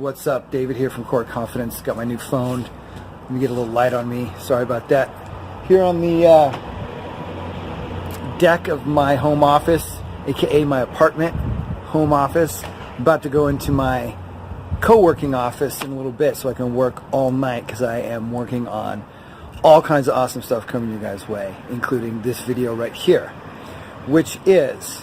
What's up? David here from Core Confidence. Got my new phone. Let me get a little light on me. Sorry about that. Here on the deck of my home office, aka my apartment home office. About to go into my co-working office in a little bit so I can work all night, because I am working on all kinds of awesome stuff coming your guys' way, including this video right here, which is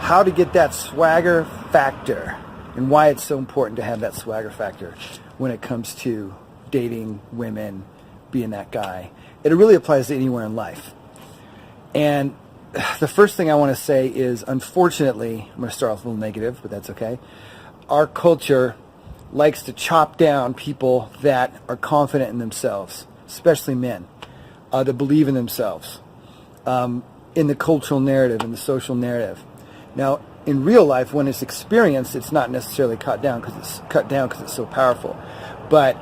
how to get that swagger factor and why it's so important to have that swagger factor when it comes to dating women, being that guy. It really applies to anywhere in life. And the first thing I want to say is, unfortunately, I'm going to start off a little negative, but that's okay. Our culture likes to chop down people that are confident in themselves, especially men, that believe in themselves, in the cultural narrative, in the social narrative. Now, in real life, when it's experienced, it's not necessarily cut down because it's so powerful. But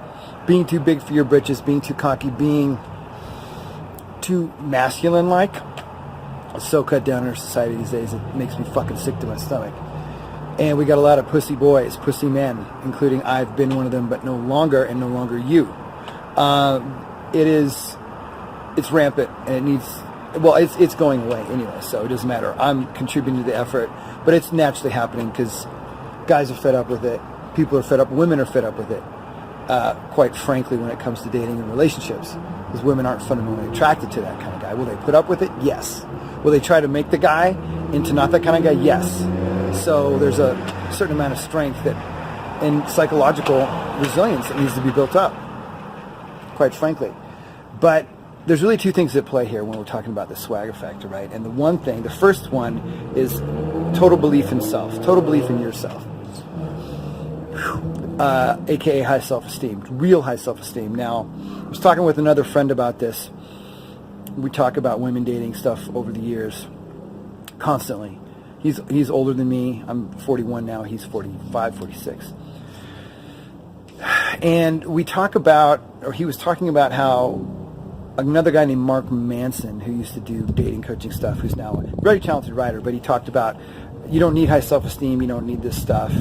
being too big for your britches, being too cocky, being too masculine-like, it's so cut down in our society these days, it makes me fucking sick to my stomach. And we got a lot of pussy boys, pussy men, including I've been one of them, but no longer, and no longer you. It's rampant, and it needs, well, it's going away anyway, so it doesn't matter. I'm contributing to the effort, but it's naturally happening because guys are fed up with it, people are fed up, women are fed up with it, quite frankly, when it comes to dating and relationships, because women aren't fundamentally attracted to that kind of guy. Will they put up with it? Yes. Will they try to make the guy into not that kind of guy? Yes. So there's a certain amount of strength and psychological resilience that needs to be built up, quite frankly. But there's really two things at play here when we're talking about the swagger factor, right? And the first one is total belief in self, total belief in yourself, aka high self-esteem, real high self-esteem. Now, I was talking with another friend about this. We talk about women dating stuff over the years constantly. He's older than me. I'm 41 now. He's 45, 46. And we talk about, or he was talking about how another guy named Mark Manson, who used to do dating coaching stuff, who's now a very talented writer, but he talked about you don't need high self-esteem, you don't need this stuff,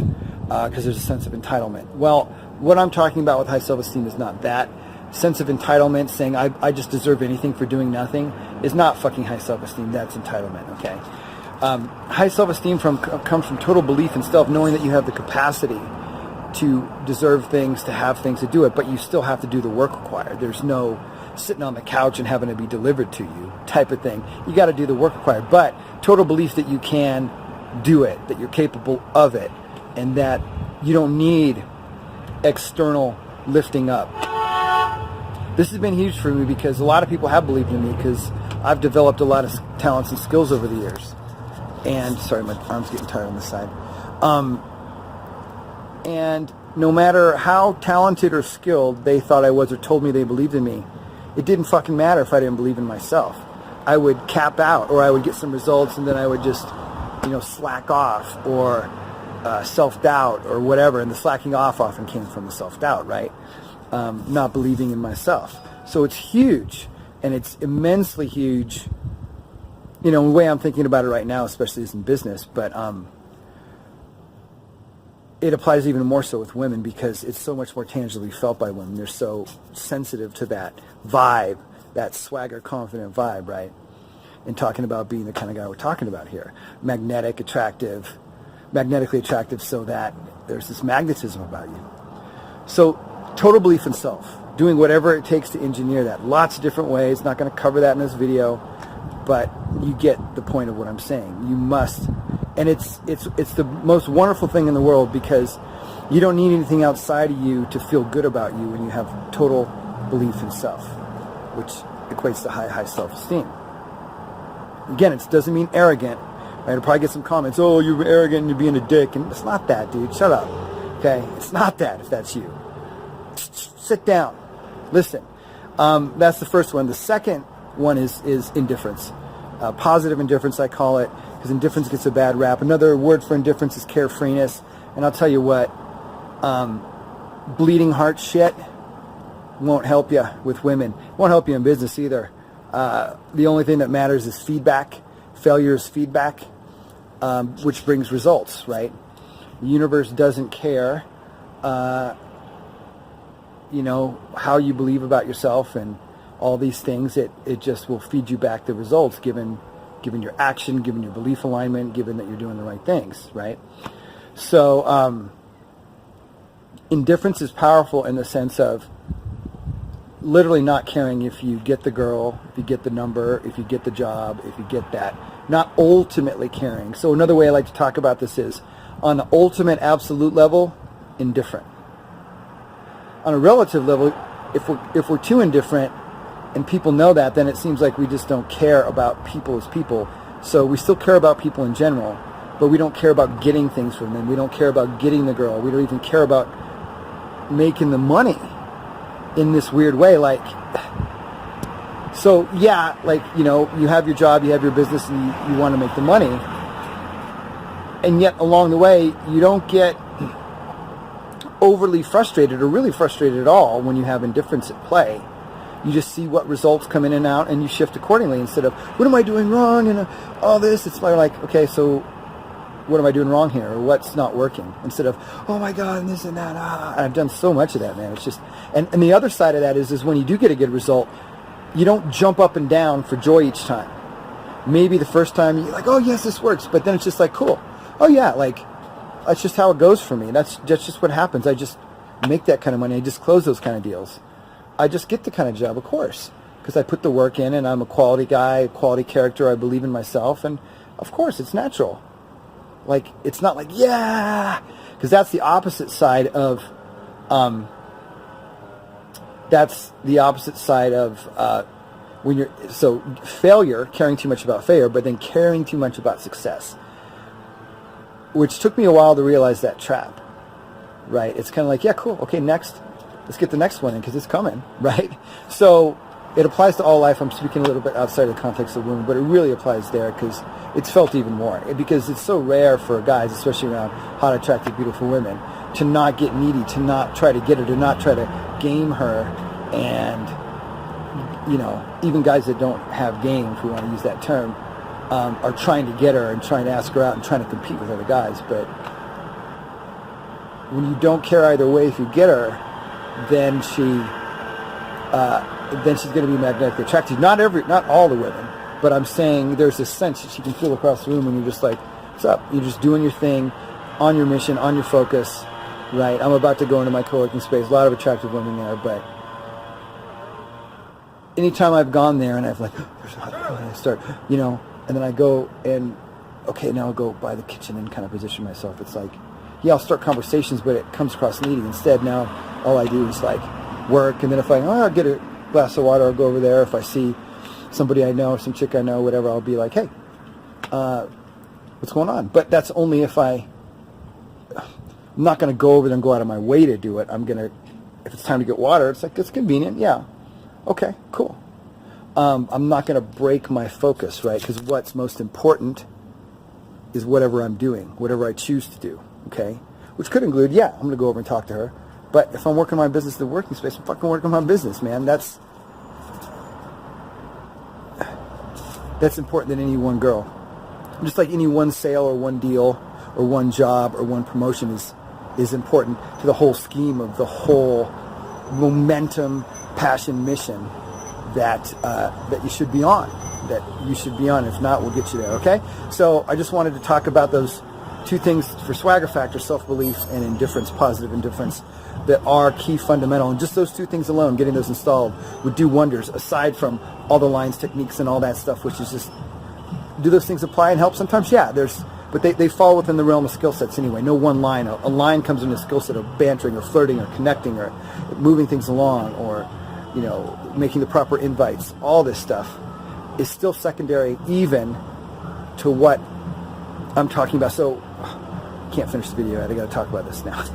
because there's a sense of entitlement. Well, what I'm talking about with high self-esteem is not that. Sense of entitlement, saying I just deserve anything for doing nothing, is not fucking high self-esteem. That's entitlement, okay? High self-esteem comes from total belief in self, knowing that you have the capacity to deserve things, to have things, to do it, but you still have to do the work required. There's no sitting on the couch and having it be delivered to you type of thing. You got to do the work required, but total belief that you can do it, that you're capable of it, and that you don't need external lifting up. This has been huge for me because a lot of people have believed in me because I've developed a lot of talents and skills over the years. And, sorry, my arm's getting tired on this side. And no matter how talented or skilled they thought I was or told me they believed in me, it didn't fucking matter if I didn't believe in myself. I would cap out, or I would get some results and then I would just, slack off, or self-doubt or whatever. And the slacking off often came from the self-doubt, right? Not believing in myself. So it's huge, and it's immensely huge, the way I'm thinking about it right now, especially as in business, but it applies even more so with women because it's so much more tangibly felt by women. They're so sensitive to that vibe, that swagger, confident vibe, right? And talking about being the kind of guy we're talking about here. Magnetically attractive so that there's this magnetism about you. So total belief in self, doing whatever it takes to engineer that. Lots of different ways. Not going to cover that in this video, but you get the point of what I'm saying. You must, and it's the most wonderful thing in the world because you don't need anything outside of you to feel good about you when you have total belief in self, which equates to high self-esteem. Again, it doesn't mean arrogant. Right? I'll probably get some comments. Oh, you're arrogant and you're being a dick, and it's not that, dude. Shut up. Okay, it's not that. If that's you. Sit down. Listen. That's the first one. The second one is indifference. Positive indifference, I call it, because indifference gets a bad rap. Another word for indifference is carefreeness. And I'll tell you what, bleeding heart shit won't help you with women. Won't help you in business either. The only thing that matters is feedback. Failure is feedback, which brings results, right? The universe doesn't care you know, how you believe about yourself and all these things, it just will feed you back the results given your action, given your belief alignment, given that you're doing the right things, right? So indifference is powerful in the sense of literally not caring if you get the girl, if you get the number, if you get the job, if you get that. Not ultimately caring. So another way I like to talk about this is, on the ultimate absolute level, indifferent. On a relative level, if we're too indifferent and people know that, then it seems like we just don't care about people as people. So we still care about people in general, but we don't care about getting things from them. We don't care about getting the girl. We don't even care about making the money in this weird way. Like, so yeah, like, you know, you have your job, you have your business, and you want to make the money. And yet along the way, you don't get overly frustrated or really frustrated at all when you have indifference at play. You just see what results come in and out, and you shift accordingly instead of, what am I doing wrong, and all this. It's like, okay, so what am I doing wrong here, or what's not working, instead of, oh my God, and this and that. And I've done so much of that, man. It's just, and the other side of that is when you do get a good result, you don't jump up and down for joy each time. Maybe the first time you're like, oh yes, this works, but then it's just like, cool. Oh yeah, like, that's just how it goes for me. That's just what happens. I just make that kind of money. I just close those kind of deals. I just get the kind of job, of course, because I put the work in, and I'm a quality guy, a quality character. I believe in myself, and of course, it's natural. Like, it's not like, yeah, because that's the opposite side of, when you're, so failure, caring too much about failure, but then caring too much about success, which took me a while to realize that trap, right? It's kind of like, yeah, cool, okay, next, let's get the next one in because it's coming, right? So it applies to all life. I'm speaking a little bit outside of the context of women, but it really applies there because it's felt even more. Because it's so rare for guys, especially around hot, attractive, beautiful women, to not get needy, to not try to get her, to not try to game her. And, you know, even guys that don't have game, if we want to use that term, are trying to get her and trying to ask her out and trying to compete with other guys. But when you don't care either way, if you get her, then she's going to be magnetically attracted. Not all the women, but I'm saying there's this sense that she can feel across the room when you're just like, what's up? You're just doing your thing, on your mission, on your focus, right? I'm about to go into my co-working space. A lot of attractive women there, but anytime I've gone there and I've like, there's a and I start, you know, and then I go and, okay, now I'll go by the kitchen and kind of position myself. It's like, yeah, I'll start conversations, but it comes across needy. Instead, now all I do is like work, and then if I'll get a glass of water, I'll go over there. If I see somebody I know, some chick I know, whatever, I'll be like, hey, what's going on? But that's only if I'm not going to go over there and go out of my way to do it. If it's time to get water, it's like, it's convenient. Yeah. Okay, cool. I'm not going to break my focus, right? Because what's most important is whatever I'm doing, whatever I choose to do, okay? Which could include, yeah, I'm going to go over and talk to her. But if I'm working my business in the working space, I'm fucking working my business, man. That's important than any one girl. Just like any one sale or one deal or one job or one promotion is important to the whole scheme of the whole momentum, passion, mission that you should be on. If not, we'll get you there, okay? So I just wanted to talk about those two things for swagger factor, self-belief and indifference, positive indifference, that are key fundamental. And just those two things alone, getting those installed, would do wonders, aside from all the lines, techniques, and all that stuff, which is just, do those things apply and help? Sometimes, yeah, but they fall within the realm of skill sets anyway. No one line. A line comes in a skill set of bantering or flirting or connecting or moving things along or, you know, making the proper invites. All this stuff is still secondary even to what I'm talking about. So, can't finish the video. I got to talk about this now.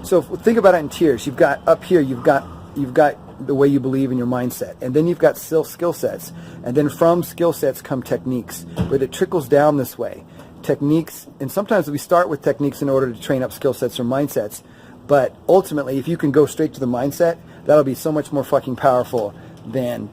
So think about it in tiers. You've got up here. You've got the way you believe in your mindset, and then you've got skill sets, and then from skill sets come techniques. But it trickles down this way. Techniques, and sometimes we start with techniques in order to train up skill sets or mindsets. But ultimately, if you can go straight to the mindset, that'll be so much more fucking powerful than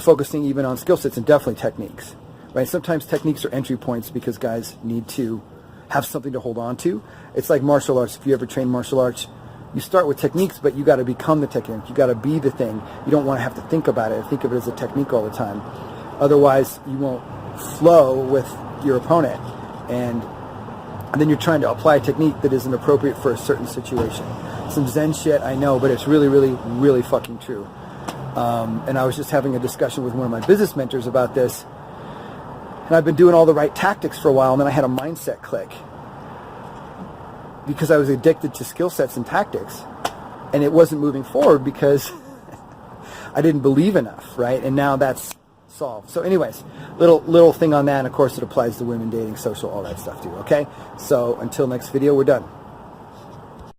focusing even on skill sets and definitely techniques. Right? Sometimes techniques are entry points because guys need to have something to hold on to. It's like martial arts. If you ever train martial arts, you start with techniques, but you got to become the technique. You got to be the thing. You don't want to have to think about it. Think of it as a technique all the time. Otherwise, you won't flow with your opponent, and then you're trying to apply a technique that isn't appropriate for a certain situation. Some Zen shit, I know, but it's really, really, really fucking true. And I was just having a discussion with one of my business mentors about this, and I've been doing all the right tactics for a while, and then I had a mindset click because I was addicted to skill sets and tactics, and it wasn't moving forward because I didn't believe enough, right? And now that's solved. So anyways, little thing on that, and of course it applies to women, dating, social, all that stuff too, okay? So until next video, we're done.